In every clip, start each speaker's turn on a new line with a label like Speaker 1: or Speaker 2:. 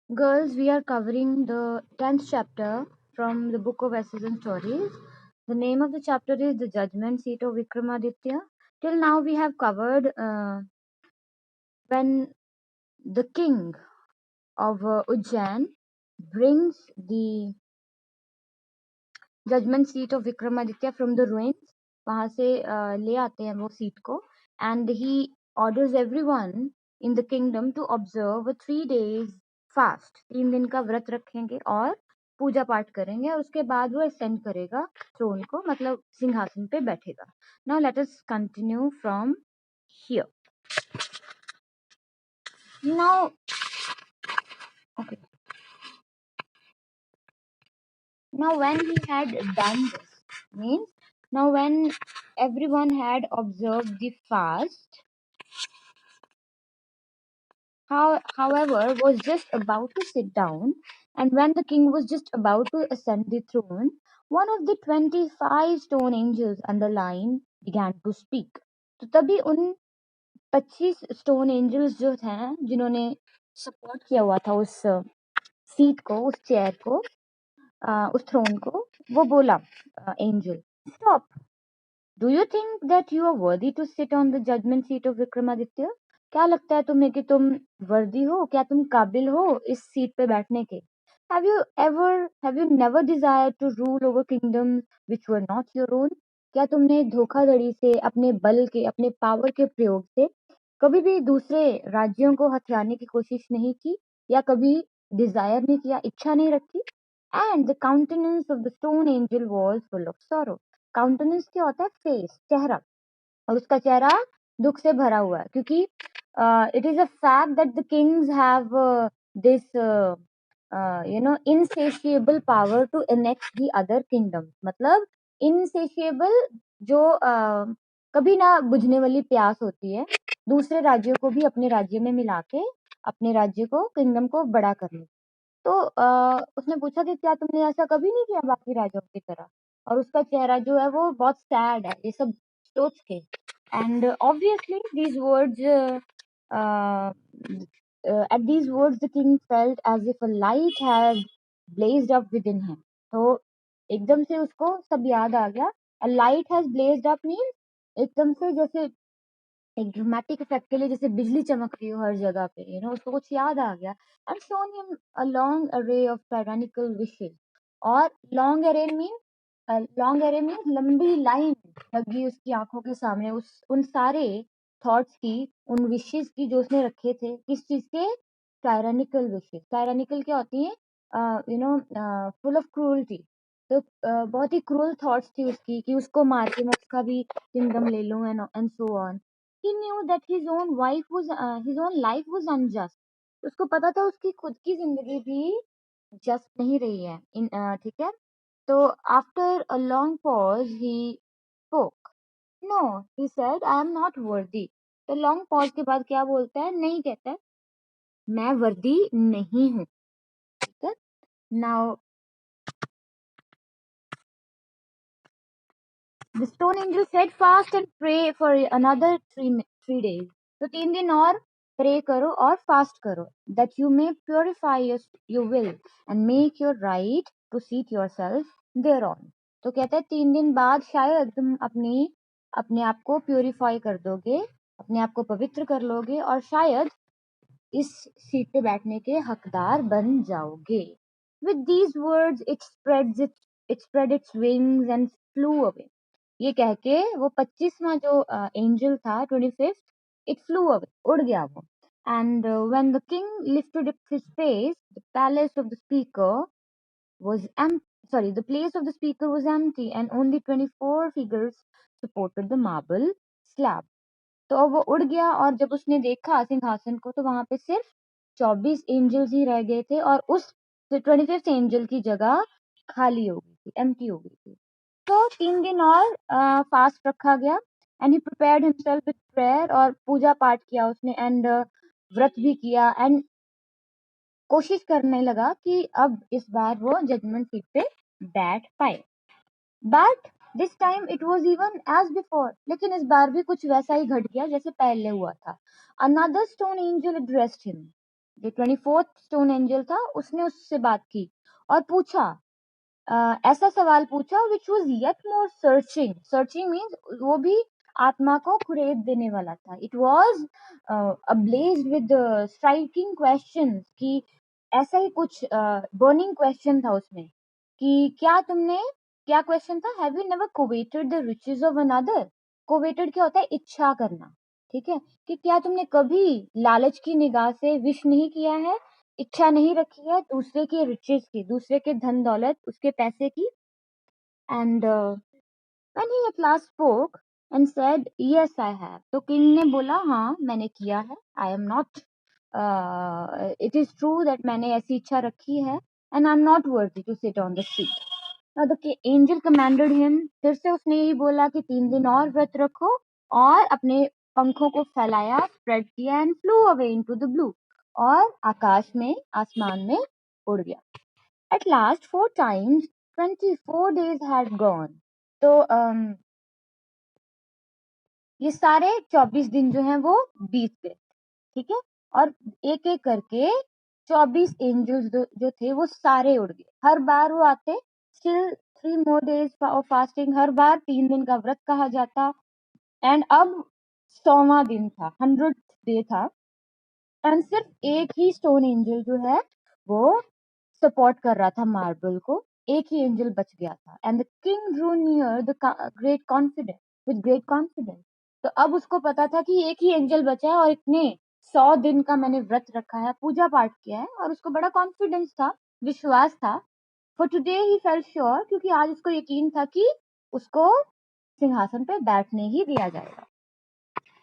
Speaker 1: Girls, we are covering the 10th chapter from the book of Essays and Stories. The name of the chapter is The Judgment Seat of Vikramaditya. Till now, we have covered when the king of Ujjain brings the judgment seat of Vikramaditya from the ruins. वहां से ले आते हैं वो seat को, and he orders everyone in the kingdom to observe a 3 days fast. 3 दिन का व्रत रखेंगे और पूजा पाठ करेंगे और उसके बाद वो ascend करेगा थ्रोन को, मतलब सिंहासन पे बैठेगा. Now let us continue from here. Now, okay. Now when he had done this, means now when everyone had observed the fast, however, was just about to sit down, and when the king was just about to ascend the throne, one of the 25 stone angels underlying began to speak. तो तभी उन 25 stone angels जो हैं जिन्होंने support किया हुआ था उस सीट को, उस चेयर को, उस थ्रोन को, वो बोला angel, stop. Do you think that you are worthy to sit on the judgement seat of Vikramaditya? क्या लगता है तुम्हें कि तुम वर्दी हो, क्या तुम काबिल हो इस सीट पे बैठने के? Have you never desire to rule over kingdom which were not your own? क्या तुमने धोखाधड़ी से, अपने बल के, अपने पावर के प्रयोग से कभी भी दूसरे राज्यों को हथियाने की कोशिश नहीं की, या कभी डिजायर नहीं किया, इच्छा नहीं रखी? And the countenance of the stone angel was full of sorrow. Countenance क्या होता है? फेस, चेहरा. और उसका चेहरा दुख से भरा हुआ है, क्योंकि it is a fact that the kings have this insatiable power to annex the other kingdom. मतलब इनसेशिएबल, जो कभी ना बुझने वाली प्यास होती है दूसरे राज्यों को भी अपने राज्य में मिला के अपने राज्य को, किंगडम को बड़ा करने. तो उसने पूछा कि क्या तुमने ऐसा कभी नहीं किया बाकी राजाओं की तरह? और उसका चेहरा जो है वो बहुत सैड है ये सब सोच के. And obviously these words uh, at these words the king felt as if a light had blazed up within him. तो एकदम से उसको सब याद आ गया. a light has blazed up means एकदम से, जैसे एक ड्रामेटिक इफेक्ट के लिए जैसे बिजली चमक रही हो हर जगह पे, उसको कुछ याद आ गया. And shown him a long अरे ऑफ टायरानिकल विशेस. और लॉन्ग अरे मीन लंबी लाइन लगी उसकी आंखों के सामने, उस उन सारे थॉट्स की, उन विशेस की जो उसने रखे थे. किस चीज के? टायरानिकल विशेस. टायरानिकल क्या होती है? Full of cruelty. तो बहुत ही क्रूअल थॉट्स थी उसकी कि उसको मार के मैं उसका भी किंगडम ले लूं, and so on. He knew that his own life was unjust. उसको पता था उसकी खुद की जिंदगी भी जस्ट नहीं रही है. ठीक है. तो after a long pause he spoke. No, he said, I am not worthy. तो लॉन्ग पॉज के बाद क्या बोलता है? नहीं कहता है, मैं वर्दी नहीं हूँ. ठीक है. Now the stone angel said, fast and pray for another 3 days. तो 3 दिन और pray करो और fast करो, that you may purify your will and make your right to seat yourself thereon. तो कहता है 3 दिन बाद शायद तुम अपने आप को प्योरीफाई कर दोगे, अपने आप को पवित्र कर लोगे और शायद इस सीट पे बैठने के हकदार बन जाओगे. With these words it spread its wings and flew away. ये कह के वो 25वां जो एंजल था, 25th, it flew away, उड़ गया वो. And when the king lifted up his face, the palace of the speaker was empty. Sorry, the place of the speaker was empty, and only 24 figures supported the marble slab. तो अब वो उड़ गया और जब उसने देखा सिंहासन को तो वहां पे सिर्फ 24 एंजल्स ही रह गए थे और उस 25th एंजल की जगह खाली हो गई थी, एम्प्टी हो गई थी. तो 3 दिन और फास्ट रखा गया. And he prepared himself with prayer, और पूजा पाठ किया उसने, एंड व्रत भी किया, एंड कोशिश करने लगा कि अब इस बार वो जजमेंट सीट पे बैठ पाए. But this time it was even as before. लेकिन इस बार भी कुछ वैसा ही घट गया जैसे पहले हुआ था. Another stone angel addressed him. जो 24th स्टोन एंजल था उसने उससे बात की और पूछा, ऐसा सवाल पूछा which was yet more searching. Searching means वो भी आत्मा को कुरेद देने वाला था। It was ablazed with striking question, कि ऐसा ही कुछ बर्निंग क्वेश्चन था उसमें कि क्या क्वेश्चन था, have you never coveted the riches of another. Coveted क्या होता है, इच्छा करना, ठीक है, कि क्या तुमने कभी लालच की निगाह से विश नहीं किया है, इच्छा नहीं रखी है दूसरे के रिचेस की, दूसरे के धन दौलत, उसके पैसे की। And when he at last spoke and said yes I have, तो किंग ने बोला हाँ मैंने किया है, I am not it is true that मैंने ऐसी इच्छा रखी है, and I'm not worthy to sit on the seat. Now the angel commanded him, फिर से उसने यही बोला कि 3 दिन और व्रत रखो, और अपने पंखों को फैलाया, स्प्रेड किया, and flew away into the blue, और आकाश में, आसमान में उड़ गया। At last 4 times 24 days had gone. तो ये सारे 24 दिन जो हैं वो बीत गए, ठीक है, और एक एक करके 24 एंजल्स जो थे वो सारे उड़ गए। हर बार वो आते, still 3 more days of fasting, हर बार 3 दिन का व्रत कहा जाता। एंड अब 100वां दिन था, 100th डे था, एंड सिर्फ एक ही स्टोन एंजल जो है वो सपोर्ट कर रहा था मार्बल को, एक ही एंजल बच गया था। And the king Drew near the great confidence, with great confidence. तो अब उसको पता था कि एक ही एंजल बचा है, और इतने 100 दिन का मैंने व्रत रखा है, पूजा पाठ किया है, और उसको बड़ा कॉन्फिडेंस था, विश्वास था। For today he felt sure, क्योंकि आज उसको यकीन था कि उसको सिंहासन पे बैठने ही दिया जाएगा।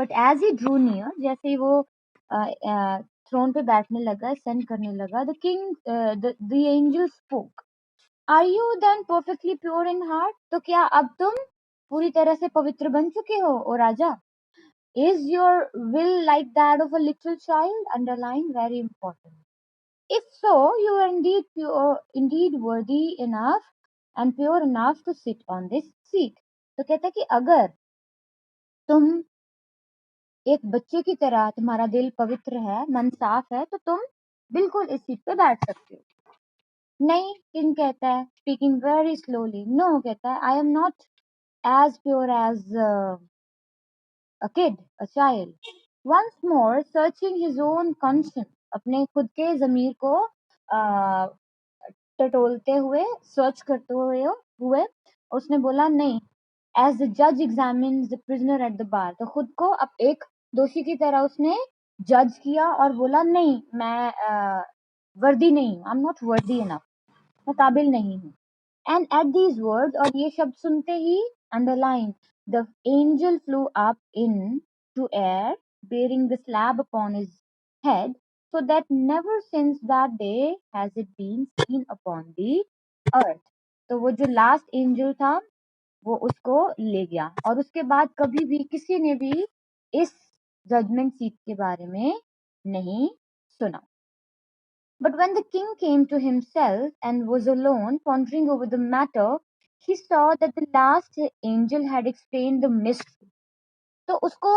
Speaker 1: But as he drew near, जैसे ही वो थ्रोन पे बैठने लगा, सेंड करने लगा, the king the angel spoke, are you then perfectly pure in heart, तो क्या अब तुम पूरी तरह से पवित्र बन चुके हो ओ राजा? Is your will like that of a little child, underline very important, if so you are indeed pure, indeed worthy enough and pure enough to sit on this seat. तो कहता है कि अगर तुम एक बच्चे की तरह, तुम्हारा दिल पवित्र है, मन साफ है, तो तुम बिल्कुल इस सीट पे बैठ सकते हो। नहीं, किंग कहता है, स्पीकिंग वेरी स्लोली, नो कहता है, आई am not as pure as a kid, a child. Once more, searching his own conscience, अपने खुद के ज़मीर को टटोलते हुए, सर्च करते हुए उसने बोला नहीं, एज द जज examines the prisoner at the bar, तो खुद को अब एक दोषी की तरह उसने जज किया और बोला नहीं, मैं वर्दी नहीं हूँ, आई एम नॉट वर्दी इनफ, मैं काबिल नहीं हूँ। And at these words, और ये शब्द सुनते ही, underline, the angel flew up into air, bearing the slab upon his head, so that never since that day has it been seen upon the earth. तो वो जो लास्ट एंजल था वो उसको ले गया, और उसके बाद कभी भी किसी ने भी इस जजमेंट सीट के बारे में नहीं सुना। But when the king came to himself and was alone, pondering over the matter, he saw that the last angel had explained the mystery. तो उसको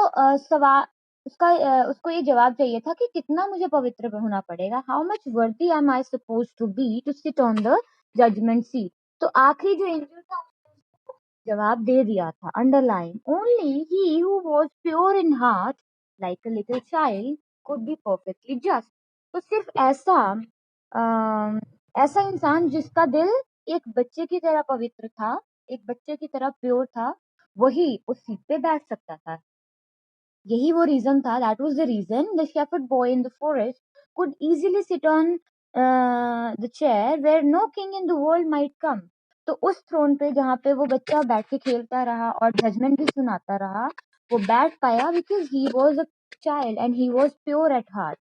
Speaker 1: उसको ये जवाब चाहिए था कि कितना मुझे पवित्र होना पड़ेगा, how much worthy am I suppose to be to sit on the judgement seat. तो आखिरी जो एंजल था जवाब दे दिया था, underline, only he who was pure in heart like a little child could be perfectly just. तो सिर्फ ऐसा इंसान जिसका दिल एक बच्चे की तरह पवित्र था, एक बच्चे की तरह प्योर था, वही उस सीट पे बैठ सकता था। यही वो रीजन था, that was the reason the shepherd boy in the forest could easily sit on the chair where no king in the world might come. तो उस थ्रोन पे जहाँ पे वो बच्चा बैठ के खेलता रहा और जजमेंट भी सुनाता रहा, वो बैठ पाया because he was a child and he was pure at heart,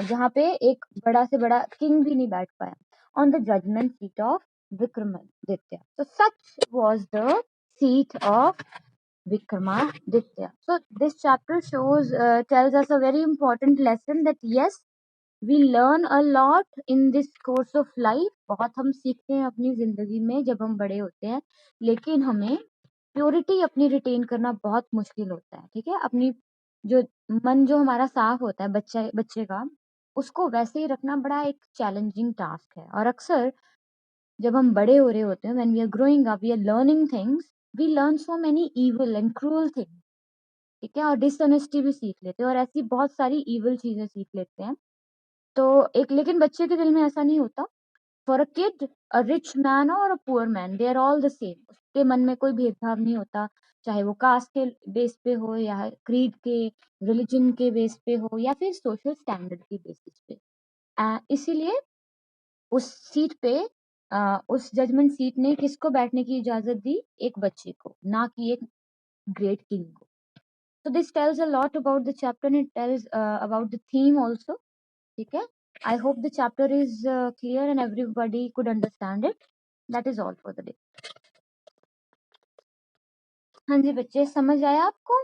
Speaker 1: जहाँ पे एक बड़ा से बड़ा किंग भी नहीं बैठ पाया, on the judgement seat of Vikramaditya. So such was the seat of Vikramaditya. So this chapter tells us a very important lesson that yes, we learn a lot in this course of life. बहुत हम सीखते हैं अपनी जिंदगी में जब हम बड़े होते हैं, लेकिन हमें प्योरिटी अपनी रिटेन करना बहुत मुश्किल होता है, ठीक है। अपनी जो मन जो हमारा साफ होता है बच्चे का, उसको वैसे ही रखना बड़ा एक चैलेंजिंग टास्क है। और अक्सर जब हम बड़े हो रहे होते हैं, when we are growing up, we are learning things, we learn so many evil and cruel things, ठीक है, और डिसऑनेस्टी भी सीख लेते हैं और ऐसी बहुत सारी इविल चीजें सीख लेते हैं। तो एक लेकिन बच्चे के दिल में ऐसा नहीं होता। For a kid, a rich man और a poor man, they are all the same. उसके मन में कोई भेदभाव नहीं होता, चाहे वो कास्ट के बेस पे हो या क्रीड के, रिलीजन के बेस पे हो या फिर सोशल स्टैंडर्ड के बेसिस पे। इसीलिए उस सीट पे उस जजमेंट सीट ने किसको बैठने की इजाजत दी? एक बच्चे को, ना कि एक ग्रेट किंग को। So this tells a lot about the chapter and it tells about the theme also. ठीक है? I hope the chapter is clear and everybody could understand it. That is all for the day. हाँ जी बच्चे, समझ आया आपको?